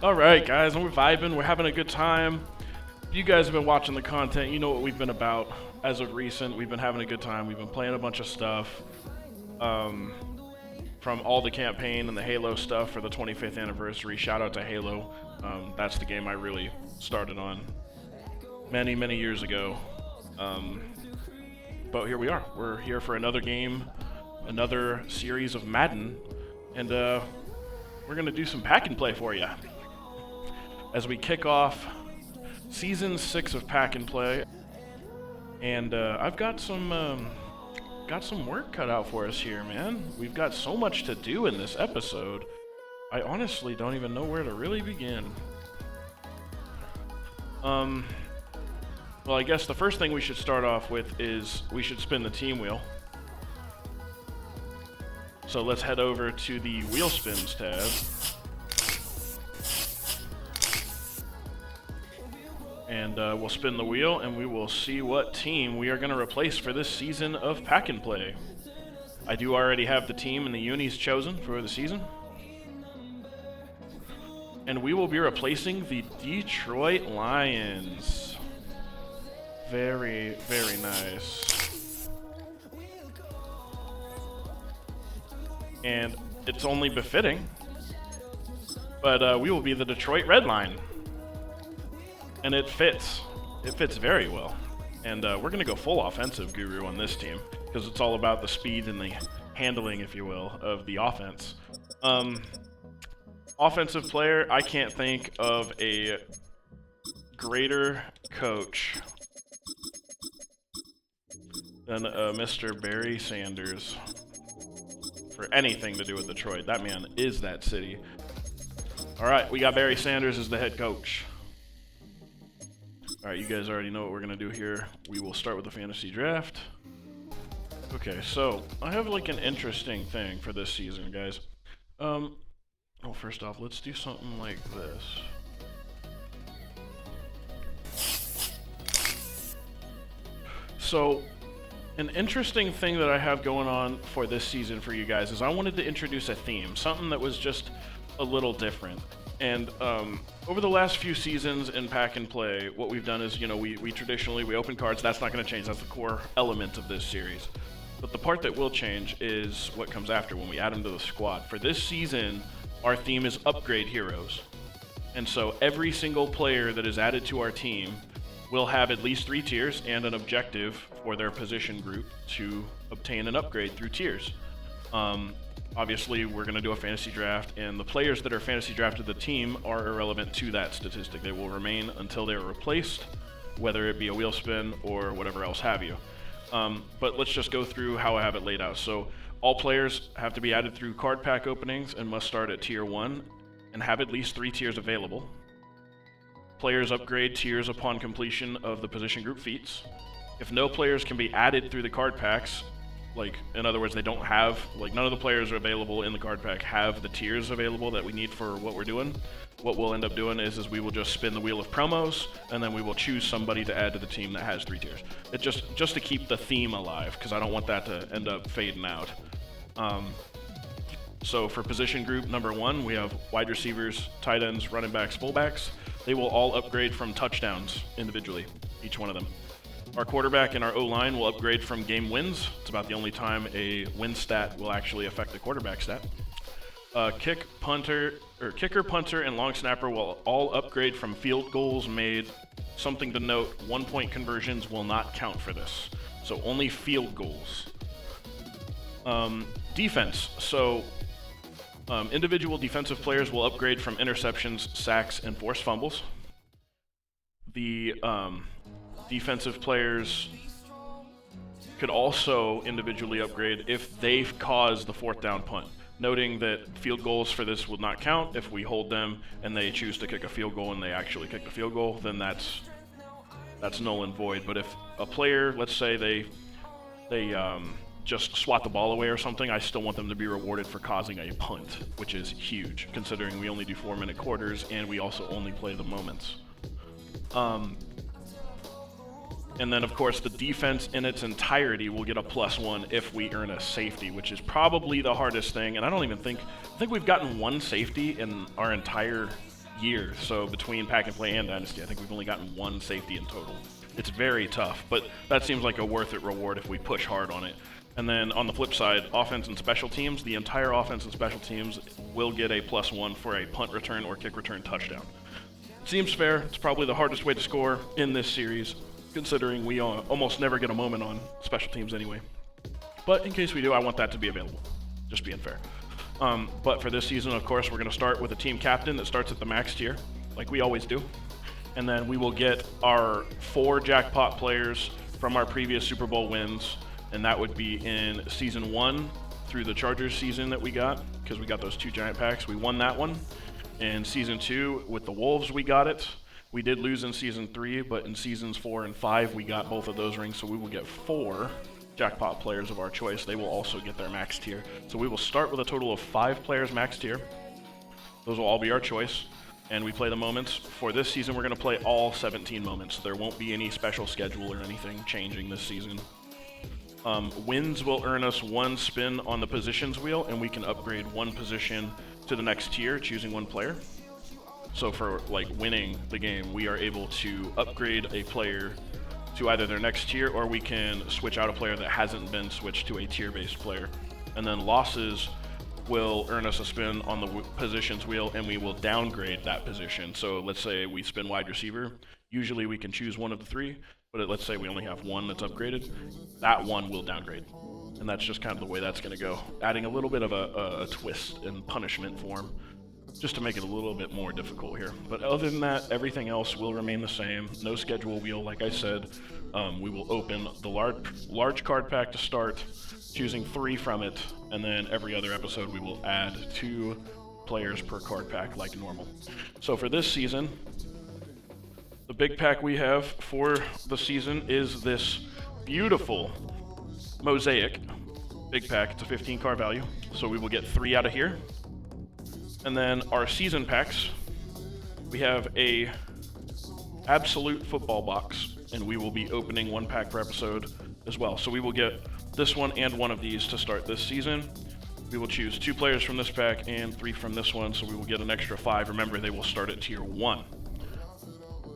Alright guys, and we're vibing, we're having a good time. You guys have been watching the content, you know what we've been about. As of recent, we've been having a good time, we've been playing a bunch of stuff. From all the campaign and the Halo stuff for the 25th anniversary, shout out to Halo. That's the game I really started on many years ago. But here we are, we're here for another game, another series of Madden, and we're gonna do some pack and play for you as we kick off Season 6 of Pack and Play. And I've got some work cut out for us here, man. We've got so much to do in this episode. I honestly don't even know where to really begin. Well, I guess the first thing we should start off with is we should spin the team wheel. So let's head over to the wheel spins tab. And we'll spin the wheel, and we will see what team we are going to replace for this season of Pack and Play. I do already have the team and the unis chosen for the season. And we will be replacing the Detroit Lions. Very nice. And it's only befitting, but we will be the Detroit Red Line. And it fits very well. And we're gonna go full offensive guru on this team, because it's all about the speed and the handling, if you will, of the offense. Offensive player, I can't think of a greater coach than Mr. Barry Sanders for anything to do with Detroit. That man is that city. All right, we got Barry Sanders as the head coach. All right, you guys already know what we're gonna do here. We will start with the fantasy draft. Okay, so I have like an interesting thing for this season, guys. Well, first off, let's do something like this. So, an interesting thing that I have going on for this season for you guys is I wanted to introduce a theme, something that was just a little different. And over the last few seasons in Pack and Play, what we've done is, you know, we traditionally open cards. That's not going to change. That's the core element of this series. But the part that will change is what comes after when we add them to the squad. For this season, our theme is upgrade heroes. And so every single player that is added to our team will have at least 3 tiers and an objective for their position group to obtain an upgrade through tiers. Obviously, we're going to do a fantasy draft, and the players that are fantasy drafted the team are irrelevant to that statistic. They will remain until they are replaced, whether it be a wheel spin or whatever else have you. But let's just go through how I have it laid out. So all players have to be added through card pack openings and must start at tier 1 and have at least 3 tiers available. Players upgrade tiers upon completion of the position group feats. If no players can be added through the card packs, like, in other words, they don't have, like, none of the players are available in the card pack have the tiers available that we need for what we're doing. What we'll end up doing is we will just spin the wheel of promos, and then we will choose somebody to add to the team that has 3 tiers. It just to keep the theme alive, because I don't want that to end up fading out. So for position group number 1, we have wide receivers, tight ends, running backs, fullbacks. They will all upgrade from touchdowns individually, each one of them. Our quarterback and our O-line will upgrade from game wins. It's about the only time a win stat will actually affect the quarterback stat. Kicker, punter, and long snapper will all upgrade from field goals made. Something to note, 1-point conversions will not count for this. So only field goals. Defense. So individual defensive players will upgrade from interceptions, sacks, and forced fumbles. The defensive players could also individually upgrade if they've caused the 4th down punt, noting that field goals for this will not count. If we hold them and they choose to kick a field goal and they actually kick the field goal, then that's null and void. But if a player, let's say they just swat the ball away or something, I still want them to be rewarded for causing a punt, which is huge considering we only do 4-minute quarters and we also only play the moments. And then, of course, the defense in its entirety will get a +1 if we earn a safety, which is probably the hardest thing. And I think we've gotten 1 safety in our entire year. So between Pack and Play and Dynasty, I think we've only gotten one safety in total. It's very tough, but that seems like a worth it reward if we push hard on it. And then on the flip side, offense and special teams, the entire offense and special teams will get a +1 for a punt return or kick return touchdown. Seems fair. It's probably the hardest way to score in this series, considering we almost never get a moment on special teams anyway. But in case we do, I want that to be available. Just being fair. But for this season, of course, we're going to start with a team captain that starts at the max tier, like we always do. And then we will get our 4 jackpot players from our previous Super Bowl wins, and that would be in Season 1 through the Chargers season that we got, because we got those 2 giant packs. We won that one. In Season 2 with the Wolves, we got it. We did lose in Season 3, but in Seasons 4 and 5, we got both of those rings, so we will get 4 jackpot players of our choice. They will also get their max tier. So we will start with a total of 5 players max tier. Those will all be our choice. And we play the moments. For this season, we're going to play all 17 moments. There won't be any special schedule or anything changing this season. Wins will earn us 1 spin on the positions wheel, and we can upgrade 1 position to the next tier, choosing 1 player. So for like winning the game, we are able to upgrade a player to either their next tier, or we can switch out a player that hasn't been switched to a tier-based player. And then losses will earn us a spin on the positions wheel, and we will downgrade that position. So let's say we spin wide receiver. Usually we can choose 1 of the 3, but let's say we only have 1 that's upgraded. That 1 will downgrade. And that's just kind of the way that's going to go. Adding a little bit of a twist and punishment form, just to make it a little bit more difficult here. But other than that, everything else will remain the same. No schedule wheel, like I said. We will open the large card pack to start, choosing 3 from it, and then every other episode we will add 2 players per card pack like normal. So for this season, the big pack we have for the season is this beautiful Mosaic big pack. It's a 15 card value, so we will get 3 out of here. And then our season packs, we have a absolute football box, and we will be opening 1 pack per episode as well. So we will get this one and 1 of these to start this season. We will choose 2 players from this pack and 3 from this one, so we will get an extra 5. Remember, they will start at tier 1.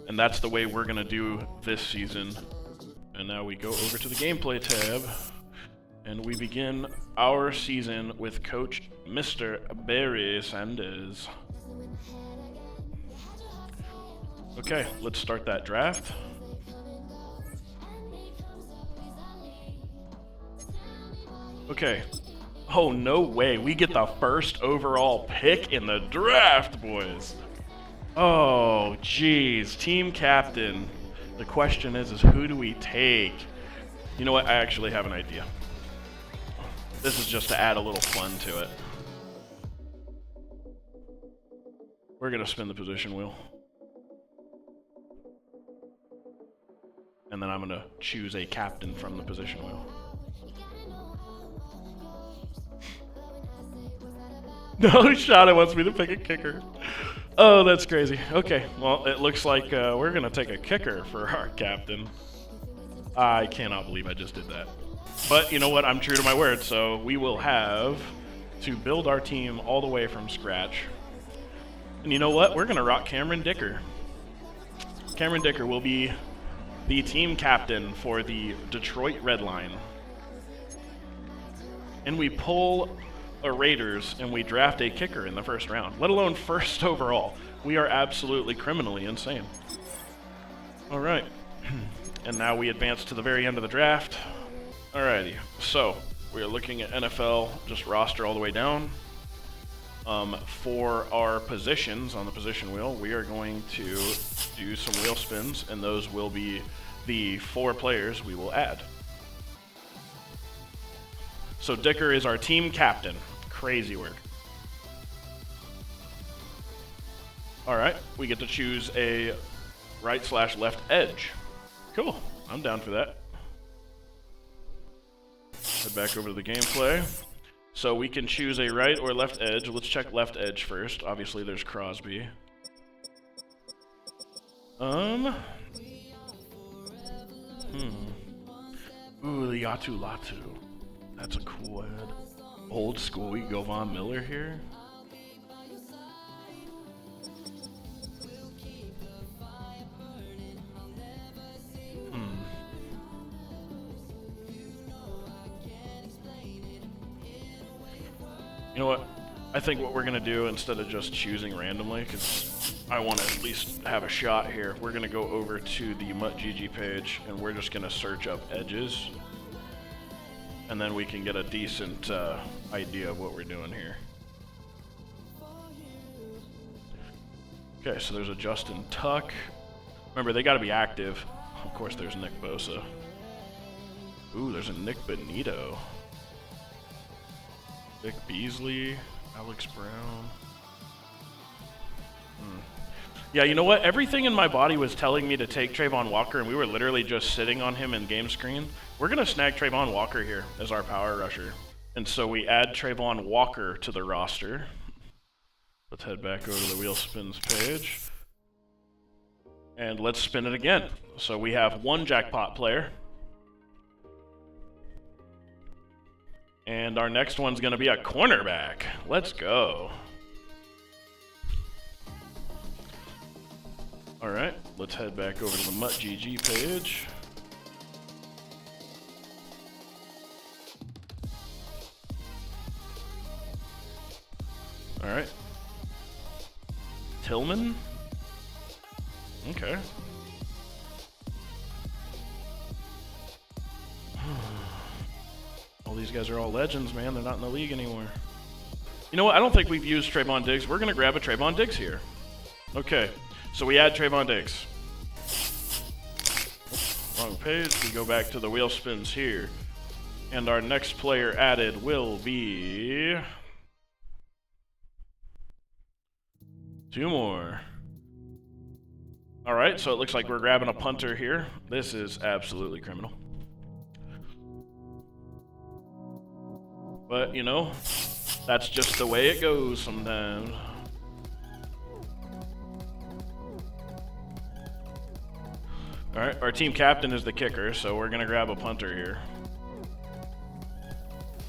And that's the way we're going to do this season. And now we go over to the gameplay tab, and we begin our season with Coach Mr. Barry Sanders. Okay, let's start that draft. Okay. Oh, no way. We get the first overall pick in the draft, boys. Oh, geez. Team captain. The question is who do we take? You know what? I actually have an idea. This is just to add a little fun to it. We're going to spin the position wheel. And then I'm going to choose a captain from the position wheel. No shot, it wants me to pick a kicker. Oh, that's crazy. Okay, well, it looks like we're going to take a kicker for our captain. I cannot believe I just did that. But you know what? I'm true to my word, so we will have to build our team all the way from scratch. And you know what? We're going to rock Cameron Dicker. Cameron Dicker will be the team captain for the Detroit Red Line. And we pull a Raiders and we draft a kicker in the first round, let alone first overall. We are absolutely criminally insane. All right. And now we advance to the very end of the draft. Alrighty, so we are looking at NFL, just roster all the way down. For our positions on the position wheel, we are going to do some wheel spins, and those will be the 4 players we will add. So Dicker is our team captain. Crazy work. Alright, we get to choose a right/left edge. Cool, I'm down for that. Head back over to the gameplay. So we can choose a right or left edge. Let's check left edge first. Obviously there's Crosby. Ooh, the Yatu Latu. That's a cool ad. Old school, we can go Von Miller here. You know what? I think what we're gonna do, instead of just choosing randomly, because I want to at least have a shot here, we're gonna go over to the MuttGG page and we're just gonna search up edges, and then we can get a decent idea of what we're doing here. Okay, so there's a Justin Tuck. Remember, they gotta be active. Of course, there's Nick Bosa. Ooh, there's a Nick Benito. Vic Beasley, Alex Brown. Yeah, you know what? Everything in my body was telling me to take Trayvon Walker, and we were literally just sitting on him in game screen. We're gonna snag Trayvon Walker here as our power rusher. And so we add Trayvon Walker to the roster. Let's head back over to the Wheel Spins page. And let's spin it again. So we have one jackpot player. And our next one's gonna be a cornerback. Let's go. All right, let's head back over to the MuttGG page. All right. Tillman? Okay. All these guys are all legends, man. They're not in the league anymore. You know what? I don't think we've used Trayvon Diggs. We're going to grab a Trayvon Diggs here. Okay. So we add Trayvon Diggs. Wrong page. We go back to the wheel spins here. And our next player added will be... 2 more. All right, so it looks like we're grabbing a punter here. This is absolutely criminal. But, you know, that's just the way it goes sometimes. All right, our team captain is the kicker, so we're going to grab a punter here.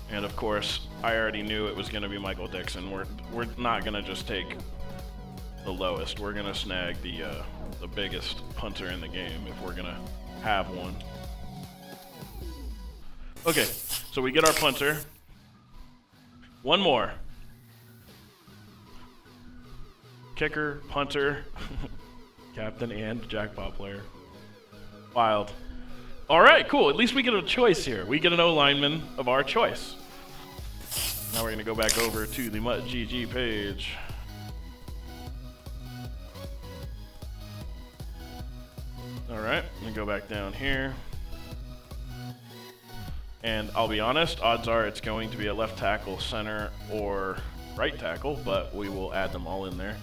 And, of course, I already knew it was going to be Michael Dixon. We're not going to just take the lowest. We're going to snag the biggest punter in the game if we're going to have one. Okay, so we get our punter. One more. Kicker, punter, captain, and jackpot player. Wild. All right, cool. At least we get a choice here. We get an O-lineman of our choice. Now we're going to go back over to the MuttGG page. All right, I'm going to go back down here. And I'll be honest, odds are it's going to be a left tackle, center, or right tackle, but we will add them all in there.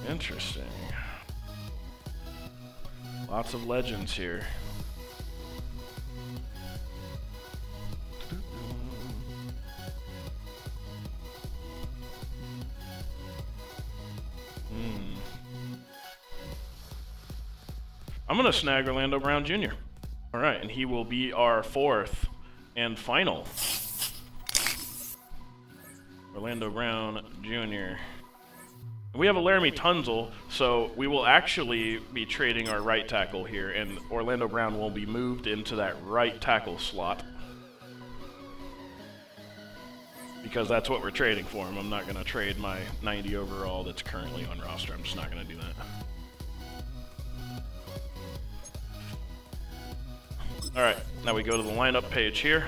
Interesting. Lots of legends here. I'm going to snag Orlando Brown Jr. All right, and he will be our 4th and final. Orlando Brown Jr. We have a Laramie Tunzel, so we will actually be trading our right tackle here, and Orlando Brown will be moved into that right tackle slot. Because that's what we're trading for him. I'm not going to trade my 90 overall that's currently on roster. I'm just not going to do that. All right, now we go to the lineup page here.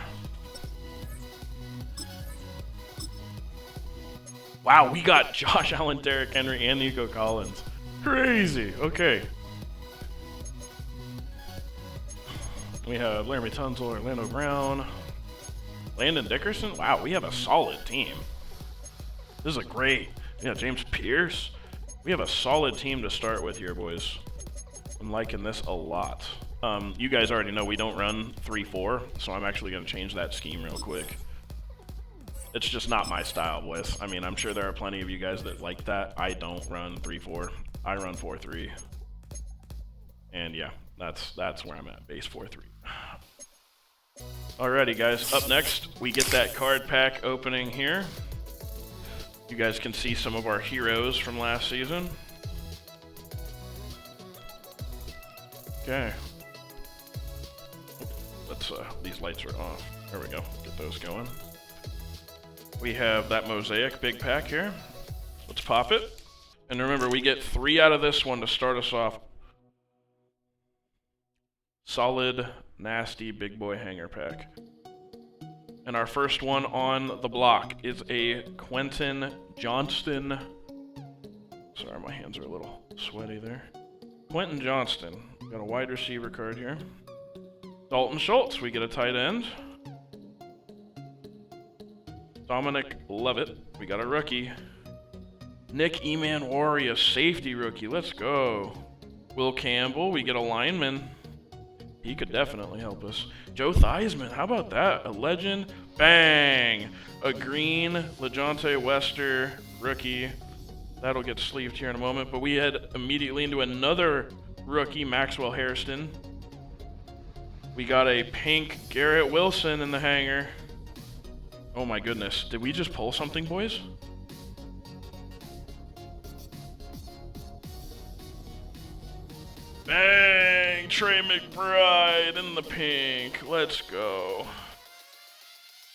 Wow, we got Josh Allen, Derrick Henry, and Nico Collins. Crazy. Okay. We have Laramie Tunzel, Orlando Brown, Landon Dickerson. Wow, we have a solid team. This is a great. Yeah, James Pierce. We have a solid team to start with here, boys. I'm liking this a lot. You guys already know we don't run 3-4, so I'm actually going to change that scheme real quick. It's just not my style, boys. I mean, I'm sure there are plenty of you guys that like that. I don't run 3-4. I run 4-3. And yeah, that's where I'm at, base 4-3. Alrighty, guys. Up next, we get that card pack opening here. You guys can see some of our heroes from last season. Okay. Let's, these lights are off. There we go. Get those going. We have that Mosaic big pack here. Let's pop it. And remember, we get 3 out of this one to start us off. Solid, nasty big boy hanger pack. And our first one on the block is a Quentin Johnston. Sorry, my hands are a little sweaty there. Quentin Johnston. Got a wide receiver card here. Dalton Schultz, we get a tight end. Dominic Levitt, we got a rookie. Nick Emanwari, a safety rookie, let's go. Will Campbell, we get a lineman. He could definitely help us. Joe Theismann, how about that? A legend, bang! A green LeJontay Wester rookie. That'll get sleeved here in a moment, but we head immediately into another rookie, Maxwell Hairston. We got a pink Garrett Wilson in the hanger. Oh my goodness, did we just pull something, boys? Bang! Trey McBride in the pink. Let's go.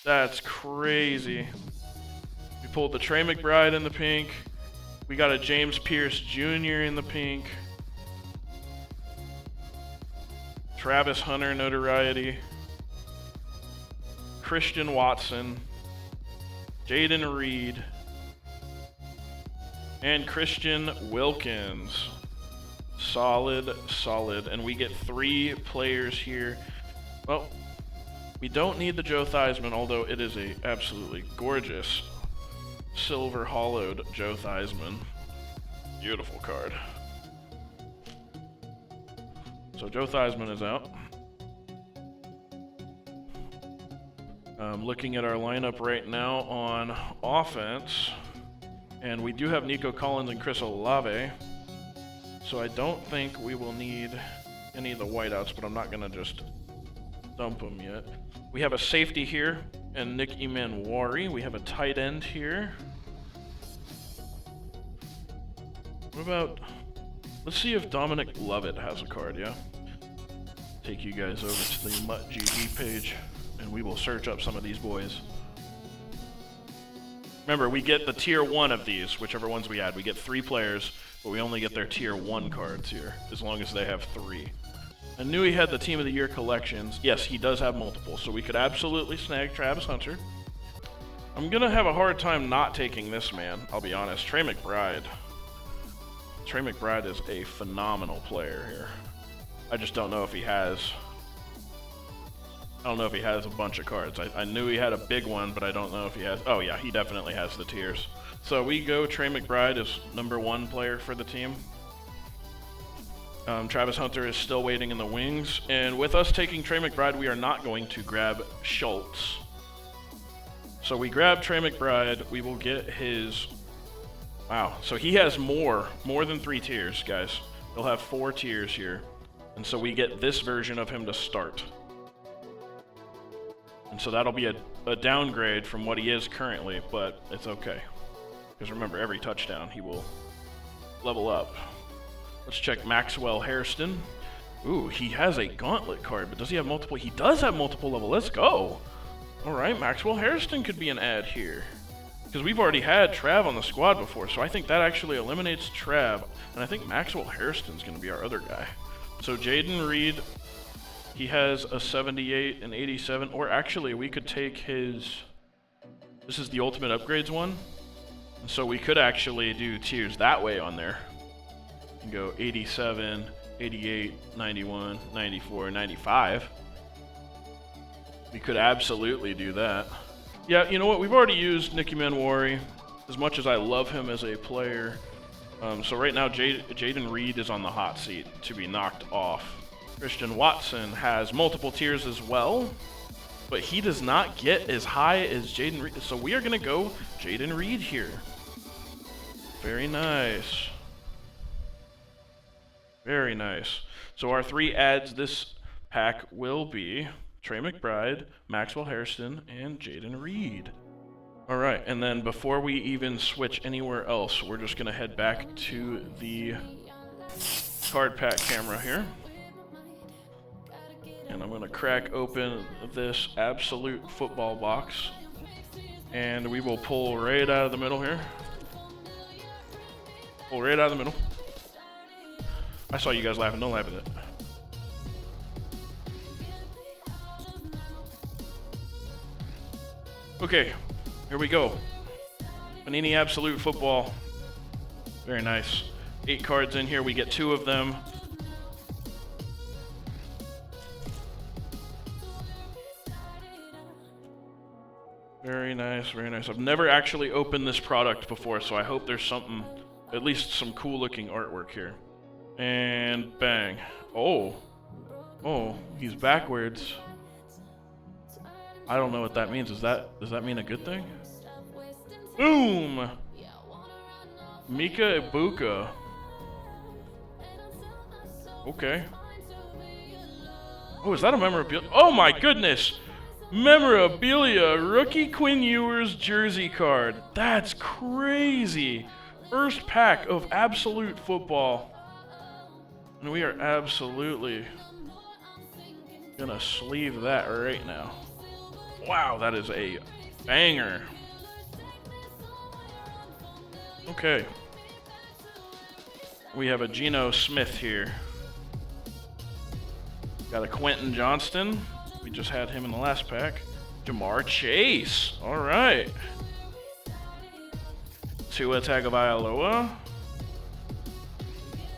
That's crazy. We pulled the Trey McBride in the pink. We got a James Pierce Jr. in the pink. Travis Hunter notoriety. Christian Watson. Jaden Reed. And Christian Wilkins. Solid, solid. And we get 3 players here. Well, we don't need the Joe Theismann, although it is a absolutely gorgeous silver hollowed Joe Theismann. Beautiful card. So Joe Theismann is out. Looking at our lineup right now on offense, and we do have Nico Collins and Chris Olave. So I don't think we will need any of the whiteouts, but I'm not going to just dump them yet. We have a safety here, and Nick Emanwari. We have a tight end here. What about... Let's see if Dominic Levitt has a card, yeah? Take you guys over to the MuttGG page, and we will search up some of these boys. Remember, we get the tier 1 of these, whichever ones we add. We get 3 players, but we only get their tier 1 cards here, as long as they have 3. I knew he had the Team of the Year collections. Yes, he does have multiple, so we could absolutely snag Travis Hunter. I'm going to have a hard time not taking this man, I'll be honest. Trey McBride. Trey McBride is a phenomenal player here. I just don't know if he has... I don't know if he has a bunch of cards. I knew he had a big one, but I don't know if he has... Oh yeah, he definitely has the tiers. So we go Trey McBride as #1 player for the team. Travis Hunter is still waiting in the wings. And with us taking Trey McBride, we are not going to grab Schultz. So we grab Trey McBride. We will get his... Wow. So he has more than 3 tiers, guys. He'll have 4 tiers here. And so we get this version of him to start. And so that'll be a downgrade from what he is currently, but it's okay. Because remember, every touchdown he will level up. Let's check Maxwell Hairston. Ooh, he has a gauntlet card, but does he have multiple? He does have multiple level. Let's go. All right, Maxwell Hairston could be an add here. Because we've already had Trav on the squad before, so I think that actually eliminates Trav. And I think Maxwell Hairston's going to be our other guy. So Jaden Reed, he has a 78 and 87. Or actually, we could take his... This is the Ultimate Upgrades one. So we could actually do tiers that way on there. And go 87, 88, 91, 94, 95. We could absolutely do that. Yeah, you know what? We've already used Nick Emanwari, as much as I love him as a player. So right now, Jaden Reed is on the hot seat to be knocked off. Christian Watson has multiple tiers as well, but he does not get as high as Jaden Reed. So we are going to go Jaden Reed here. Very nice. Very nice. So our 3 adds this pack will be Trey McBride, Maxwell Hairston, and Jaden Reed. All right, and then before we even switch anywhere else, we're just going to head back to the card pack camera here. And I'm going to crack open this Absolute Football box. And we will pull right out of the middle here. Pull right out of the middle. I saw you guys laughing. Don't laugh at it. Okay, here we go. Panini Absolute Football. Very nice. 8 cards in here. We get 2 of them. Very nice, very nice. I've never actually opened this product before, so I hope there's something, at least some cool looking artwork here. And bang. Oh. Oh, he's backwards. I don't know what that means. Does that mean a good thing? Boom! Mika Ibuka. Okay. Oh, is that a memorabilia? Oh my goodness! Memorabilia! Rookie Quinn Ewers jersey card. That's crazy! First pack of Absolute Football. And we are absolutely gonna sleeve that right now. Wow, that is a banger. Okay. We have a Geno Smith here. Got a Quentin Johnston. We just had him in the last pack. Jamar Chase. All right. Tua Tagovailoa.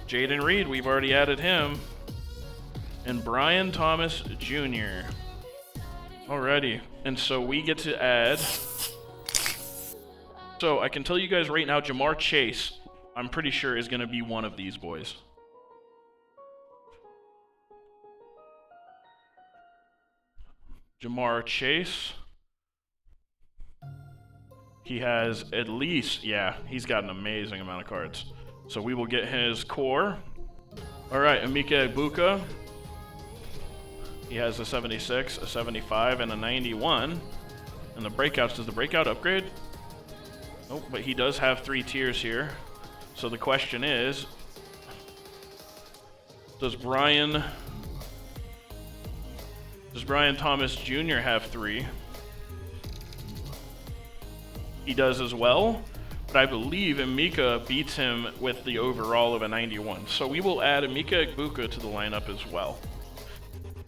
Jaden Reed. We've already added him. And Brian Thomas Jr. Alrighty. And so we get to add. So I can tell you guys right now, Jamar Chase, I'm pretty sure is going to be one of these boys. Jamar Chase. He has at least, yeah, he's got an amazing amount of cards. So we will get his core. All right, Emeka Egbuka. He has a 76, a 75, and a 91. And the breakouts, does the breakout upgrade? Nope, but he does have 3 tiers here. So the question is, does Brian Thomas Jr. have 3? He does as well, but I believe Emeka beats him with the overall of a 91. So we will add Emeka Egbuka to the lineup as well.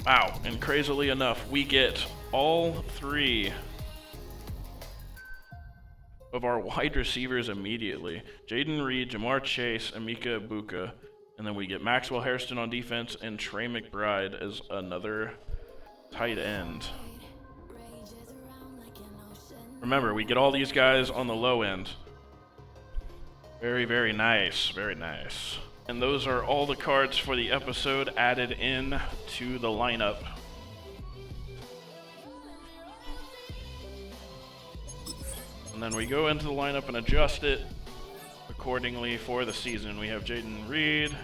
Wow, and crazily enough, we get all 3 of our wide receivers immediately. Jaden Reed, Jamar Chase, Emeka Egbuka, and then we get Maxwell Hairston on defense and Trey McBride as another tight end. Remember, we get all these guys on the low end. Very, very nice. Very nice. And those are all the cards for the episode added in to the lineup. And then we go into the lineup and adjust it accordingly for the season. We have Jaden Reed.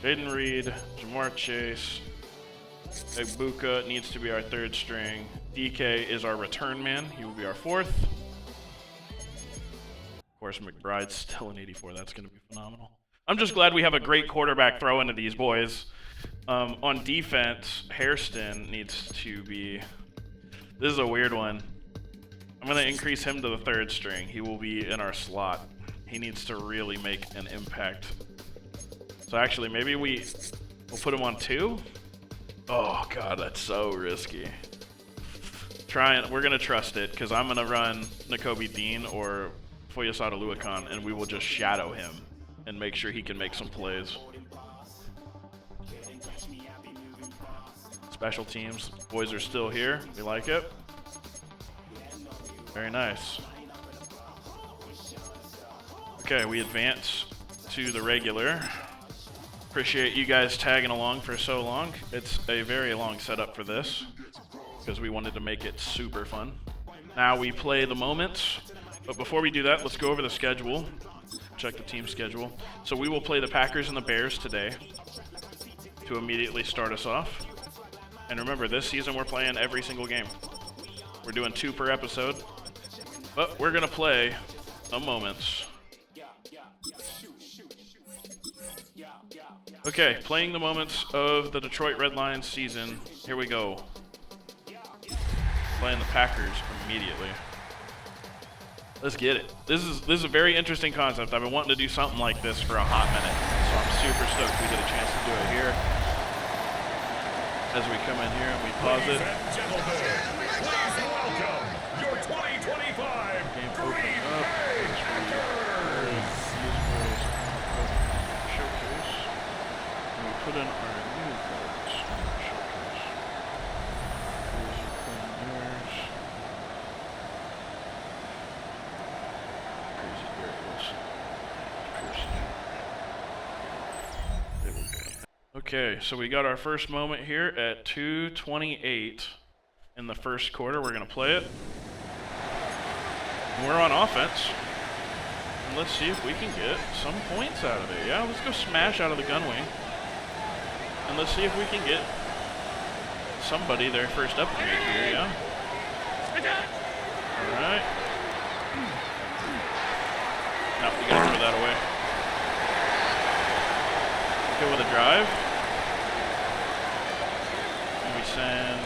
Jamar Chase. Egbuka needs to be our 3rd string. DK is our return man. He will be our 4th. Of course, McBride's still an 84. That's going to be phenomenal. I'm just glad we have a great quarterback throw into these boys. On defense, Hairston needs to be... This is a weird one. I'm going to increase him to the 3rd string. He will be in our slot. He needs to really make an impact. So actually, maybe we'll put him on 2? Oh, God, that's so risky. We're going to trust it, because I'm going to run Nakobe Dean or Foyesade Oluokun, and we will just shadow him and make sure he can make some plays. Special teams. Boys are still here. We like it. Very nice. Okay, we advance to the regular. Appreciate you guys tagging along for so long. It's a very long setup for this because we wanted to make it super fun. Now we play the moments. But before we do that, let's go over the schedule. Check the team schedule. So we will play the Packers and the Bears today to immediately start us off. And remember, this season we're playing every single game. We're doing 2 per episode. But we're going to play the moments. Okay, playing the moments of the Detroit Red Lions season. Here we go. playing the Packers immediately. Let's get it. This is a very interesting concept. I've been wanting to do something like this for a hot minute, so I'm super stoked we get a chance to do it here. As we come in here and we pause it. Please welcome your 2025 Game open up. Showcase. And we put in our new cards. Showcase. Crazy Pioneers. Crazy Garrett Wilson. There we go. Okay, so we got our first moment here at 2:28 in the first quarter. We're going to play it. And we're on offense. And let's see if we can get some points out of it. Yeah, let's go smash out of the gun wing. And let's see if we can get somebody their first upgrade here, yeah? Alright. No, we gotta throw that away. Go with a drive. And we send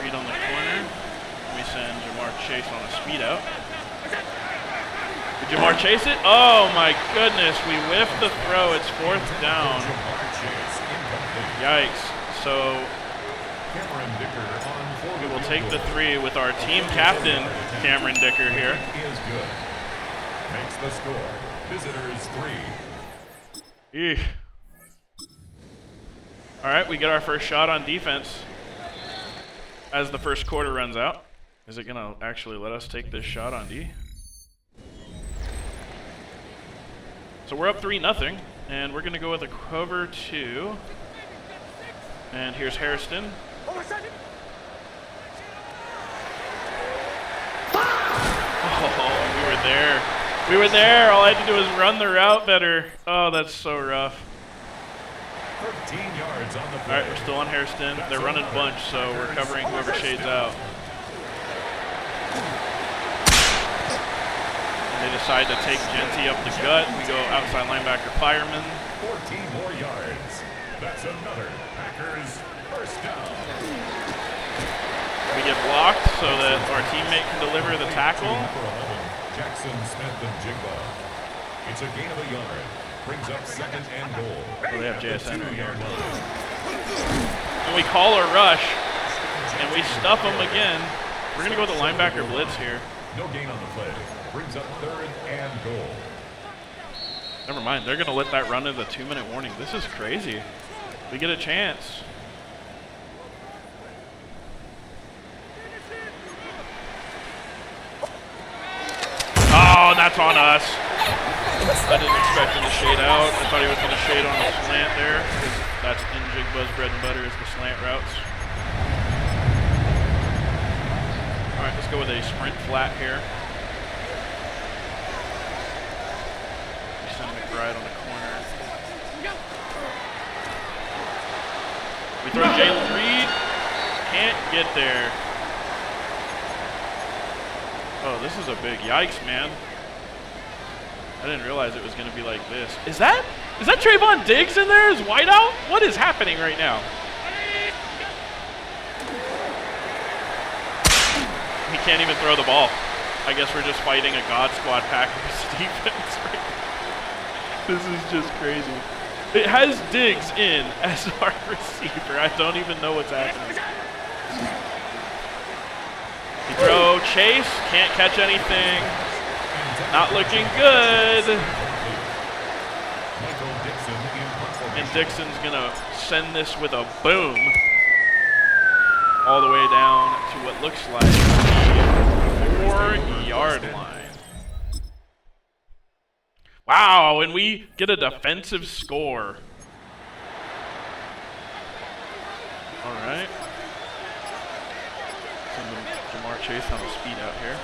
Reed on the corner. And we send Jamar Chase on a speed out. Did Jamar chase it? Oh my goodness, we whiffed the throw. It's 4th down. Yikes. So we will take the 3 with our team captain, Cameron Dicker, here. Makes the score. Visitors 3. Eesh. All right, we get our first shot on defense as the first quarter runs out. Is it going to actually let us take this shot on D? So we're up 3-0, and we're going to go with a cover 2. And here's Hairston. Oh, we were there. We were there. All I had to do was run the route better. Oh, that's so rough. 13 yards on the play. All right, we're still on Hairston. They're running bunch, so we're covering whoever shades out. And they decide to take Genty up the gut. We go outside linebacker Fireman. 14 more yards. That's another Packers first down. We get blocked so that our teammate can deliver the tackle. Jackson Smith and Jigba. It's a gain of a yard. Brings up 2nd and goal. Oh, they have JSN right here. And we call a rush, and we stuff them again. We're going to go with the linebacker blitz here. No gain on the play. Brings up 3rd and goal. Never mind. They're going to let that run into the 2-minute warning. This is crazy. We get a chance. Oh, that's on us. I didn't expect him to shade out. I thought he was going to shade on the slant there, because that's in Jigba's bread and butter is the slant routes. All right, let's go with a sprint flat here. We send McBride on the corner. We throw Jalen Reed. Can't get there. Oh, this is a big yikes, man. I didn't realize it was going to be like this. Is that Trayvon Diggs in there as wideout? What is happening right now? He can't even throw the ball. I guess we're just fighting a God Squad Packers defense right now. This is just crazy. It has Diggs in as our receiver. I don't even know what's happening. We throw Chase, can't catch anything. Not looking good. And Dixon's gonna send this with a boom all the way down to what looks like the 4-yard line. Wow, and we get a defensive score. All right. Jamar Chase on a speed out here.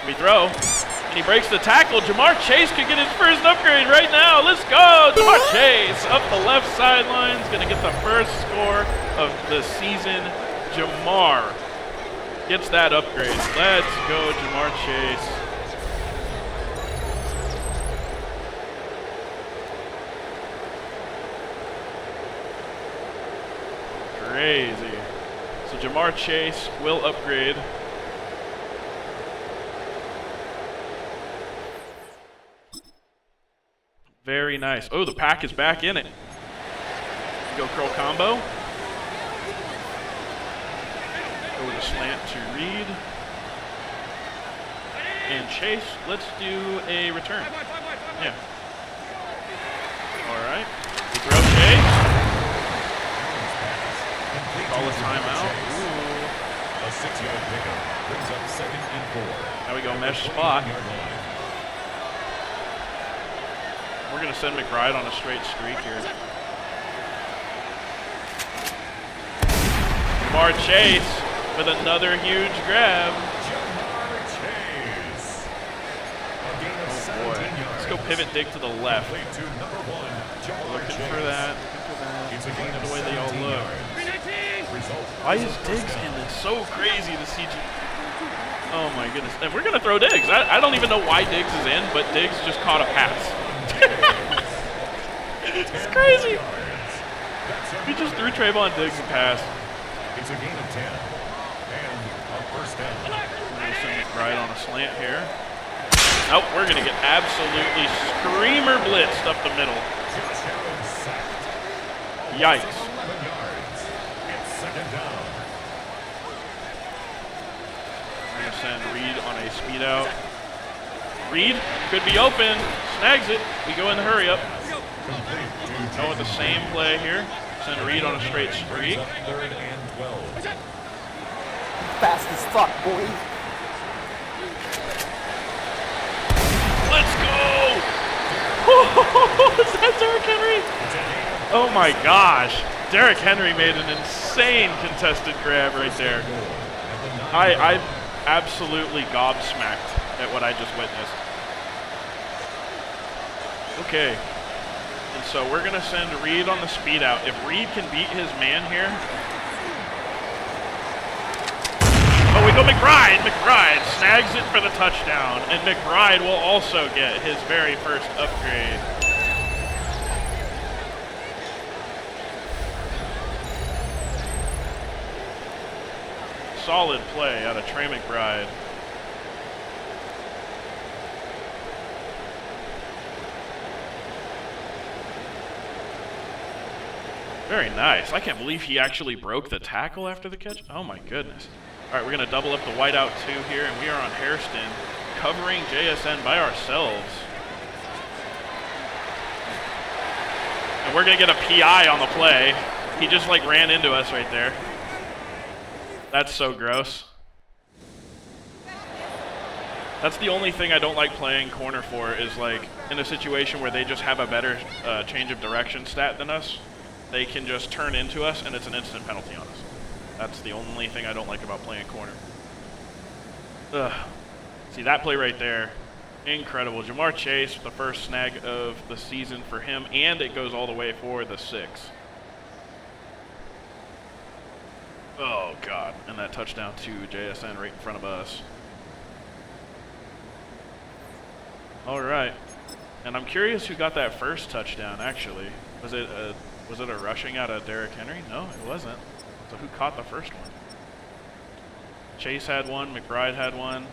We throw, and he breaks the tackle. Jamar Chase could get his first upgrade right now. Let's go. Jamar Chase up the left sideline is going to get the first score of the season. Jamar gets that upgrade. Let's go, Jamar Chase. Crazy. So Jamar Chase will upgrade. Very nice. Oh, the pack is back in it. Go curl combo. Go with a slant to Reed. And Chase, let's do a return. Yeah. All right. We throw Chase. Call a timeout. Ooh. A 6-yard pickup brings up 2nd and 4. Now we go mesh spot. We're going to send McBride on a straight streak here. Jamar Chase with another huge grab. Jamar Chase. A gain of 17 yards. Let's go pivot dig to the left. Complete to number 1, Jamar Looking Chase. for that. Looking for that. It's a gain of The way they all 17 look. yards. Result Why is is a first Diggs down. in this? So crazy to see. Oh my goodness. And we're going to throw Diggs. I don't even know why Diggs is in, but Diggs just caught a pass. It's crazy. We just threw Trayvon Diggs a pass. It's a gain of 10. And a first down. We're going to send McBride on a slant here. Nope, we're going to get absolutely screamer blitzed up the middle. Josh Allen sacked. Yikes. 11 yards. It's 2nd down. We're going to send Reed on a speed out. Reed could be open. Snags it. We go in the hurry up. Complete to Go with the same play here. Send Reed on a straight streak. 3rd and 12. Fast as fuck, boy. Let's go! Is that Derrick Henry? Oh my gosh. Derrick Henry made an insane contested grab right there. I'm absolutely gobsmacked at what I just witnessed. Okay. And so we're going to send Reed on the speed out. If Reed can beat his man here. Oh, we go McBride. McBride snags it for the touchdown. And McBride will also get his very first upgrade. Solid play out of Trey McBride. Very nice. I can't believe he actually broke the tackle after the catch. Oh my goodness. All right, we're going to double up the whiteout 2 here, and we are on Hairston, covering JSN by ourselves. And we're going to get a PI on the play. He just like ran into us right there. That's so gross. That's the only thing I don't like playing corner for, is like in a situation where they just have a better change of direction stat than us. They can just turn into us, and it's an instant penalty on us. That's the only thing I don't like about playing corner. Ugh. See, that play right there, incredible. Jamar Chase, the first snag of the season for him, and it goes all the way for the 6. Oh, God. And that touchdown to JSN right in front of us. All right. And I'm curious who got that first touchdown, actually. Was it a rushing out of Derrick Henry? No, it wasn't. So who caught the first one? Chase had one. McBride had one.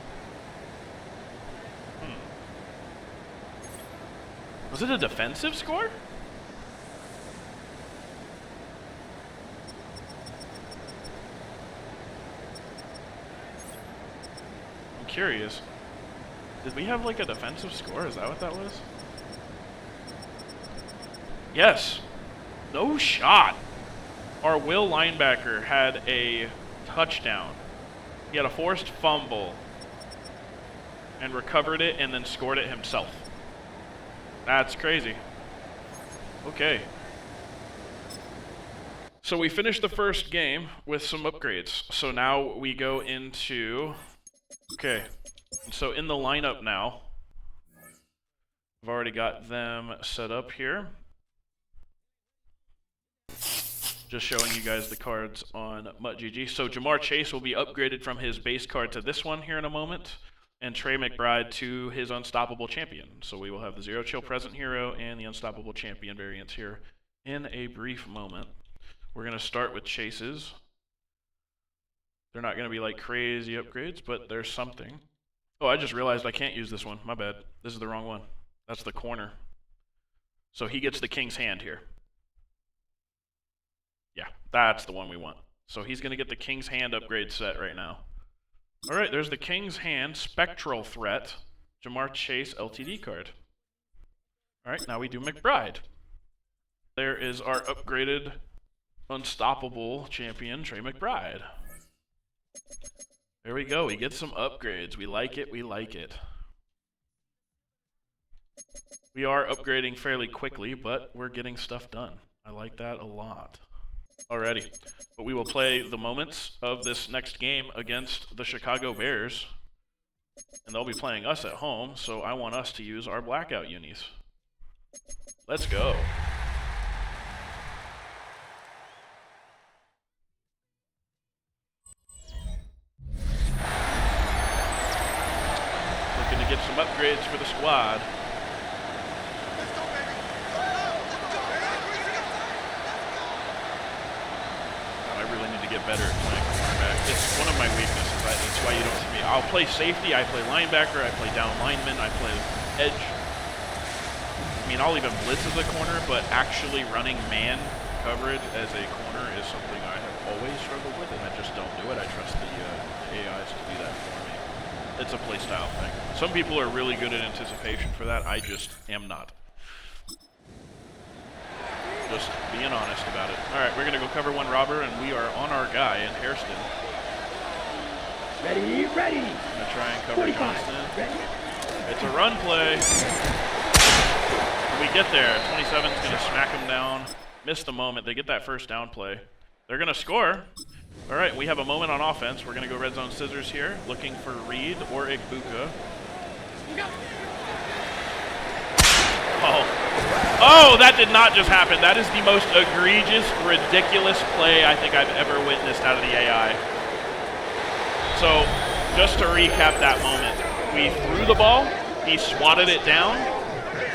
Was it a defensive score? I'm curious. Did we have like a defensive score? Is that what that was? Yes. No shot. Our Will linebacker had a touchdown. He had a forced fumble and recovered it and then scored it himself. That's crazy. Okay. So we finished the first game with some upgrades. So now we go into... Okay. So in the lineup now, I've already got them set up here. Just showing you guys the cards on MuttGG. So Jamar Chase will be upgraded from his base card to this one here in a moment, and Trey McBride to his Unstoppable Champion. So we will have the Zero Chill Present Hero and the Unstoppable Champion variants here in a brief moment. We're going to start with Chase's. They're not going to be like crazy upgrades, but there's something. Oh, I just realized I can't use this one. My bad. This is the wrong one. That's the corner. So he gets the king's hand here. Yeah, that's the one we want. So he's going to get the king's hand upgrade set right now. All right, there's the king's hand, spectral threat, Jamar Chase LTD card. All right, now we do McBride. There is our upgraded, unstoppable champion, Trey McBride. There we go. We get some upgrades. We like it. We like it. We are upgrading fairly quickly, but we're getting stuff done. I like that a lot. Alrighty. But we will play the moments of this next game against the Chicago Bears. And they'll be playing us at home, so I want us to use our blackout unis. Let's go. Looking to get some upgrades for the squad. I really need to get better at playing cornerback. It's one of my weaknesses. That's why you don't see me. I'll play safety, I play linebacker, I play down lineman, I play edge. I mean, I'll even blitz as a corner, but actually running man coverage as a corner is something I have always struggled with, and I just don't do it. I trust the AIs to do that for me. It's a play style thing. Some people are really good at anticipation for that. I just am not. Just being honest about it. All right, we're going to go cover one robber, and we are on our guy in Hairston. Ready, ready. I'm going to try and cover 45. Johnston. Ready. It's a run play. We get there. 27's going to smack him down. Miss the moment. They get that first down play. They're going to score. All right, we have a moment on offense. We're going to go red zone scissors here, looking for Reed or Igbuka. Oh, that did not just happen. That is the most egregious, ridiculous play I think I've ever witnessed out of the AI. So, just to recap that moment, we threw the ball, he swatted it down,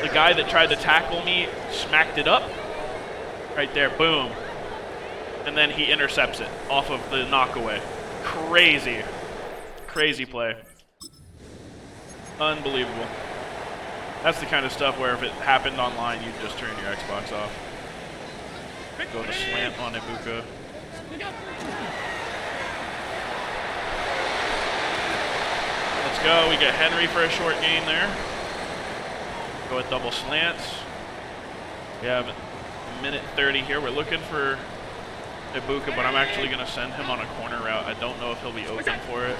the guy that tried to tackle me smacked it up, right there, boom, and then he intercepts it off of the knockaway. Crazy, crazy play. Unbelievable. That's the kind of stuff where if it happened online, you'd just turn your Xbox off. Go to slant on Ibuka. Let's go. We get Henry for a short gain there. Go with double slants. We have a minute 30 here. We're looking for Ibuka, but I'm actually going to send him on a corner route. I don't know if he'll be open for it.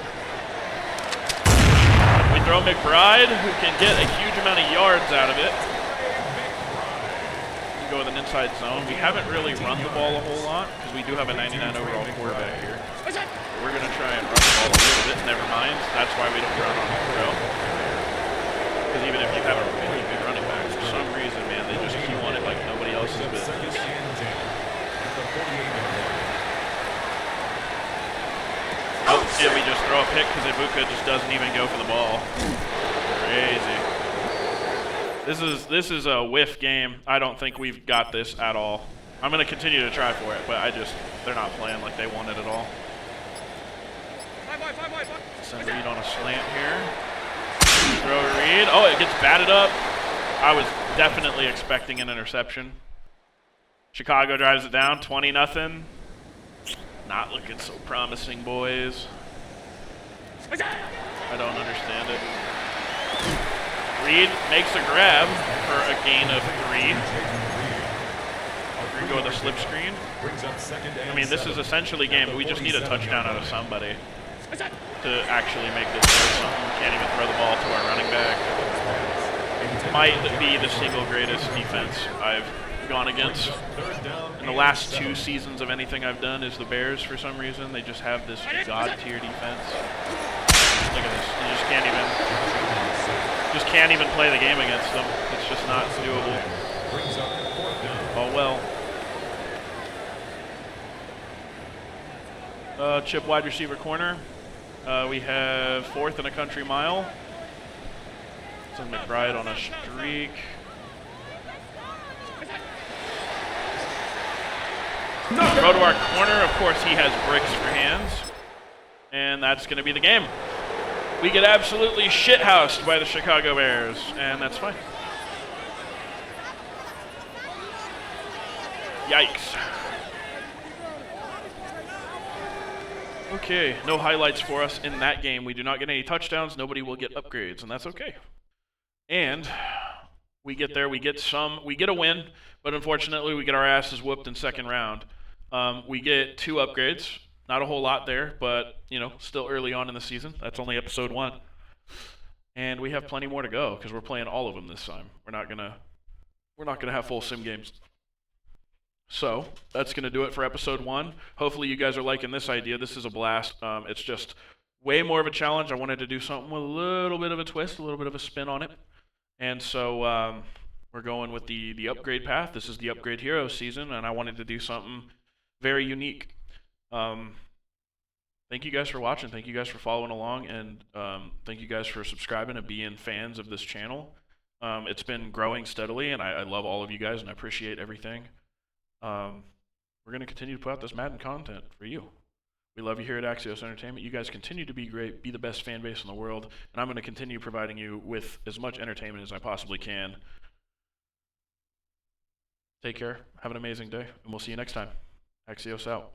We throw McBride, who can get a huge amount of yards out of it. We go with an inside zone. We haven't really run the ball a whole lot because we do have a 99 overall quarterback here. We're going to try and run the ball a little bit. Never mind. That's why we don't run on the throw. Because even if you have a really good running back, for some reason, man, they just keep on it like nobody else's business. Oh, and we just throw a pick because Ibuka just doesn't even go for the ball. Crazy. This is a whiff game. I don't think we've got this at all. I'm going to continue to try for it, but they're not playing like they want it at all. Send Reed on a slant here. Throw Reed. Oh, it gets batted up. I was definitely expecting an interception. Chicago drives it down, 20-0. Not looking so promising, boys. I don't understand it. Reed makes a grab for a gain of 3. We're going to go with a slip screen. I mean, this is essentially game, but we just need a touchdown out of somebody to actually make this something. We can't even throw the ball to our running back. It might be the single greatest defense I've gone against. In the last 2 seasons of anything I've done is the Bears for some reason. They just have this god-tier defense. Look at this. You just can't even play the game against them. It's just not doable. Oh well. Chip wide receiver corner. We have 4th and a country mile. Send McBride on a streak. Throw to our corner. Of course, he has bricks for hands. And that's going to be the game. We get absolutely shithoused by the Chicago Bears, and that's fine. Yikes. Okay, no highlights for us in that game. We do not get any touchdowns. Nobody will get upgrades, and that's okay. And we get there, we get a win, but unfortunately we get our asses whooped in second round. We get 2 upgrades. Not a whole lot there, but, you know, still early on in the season. That's only episode 1. And we have plenty more to go because we're playing all of them this time. We're not gonna have full sim games. So that's gonna do it for episode 1. Hopefully you guys are liking this idea. This is a blast. It's just way more of a challenge. I wanted to do something with a little bit of a twist, a little bit of a spin on it. And so we're going with the upgrade path. This is the Upgrade Hero season, and I wanted to do something very unique. Thank you guys for watching. Thank you guys for following along, and thank you guys for subscribing and being fans of this channel. It's been growing steadily, and I love all of you guys, and I appreciate everything. We're going to continue to put out this Madden content for you. We love you here at Axios Entertainment. You guys continue to be great, be the best fan base in the world, and I'm going to continue providing you with as much entertainment as I possibly can. Take care, have an amazing day, and we'll see you next time. Axios out.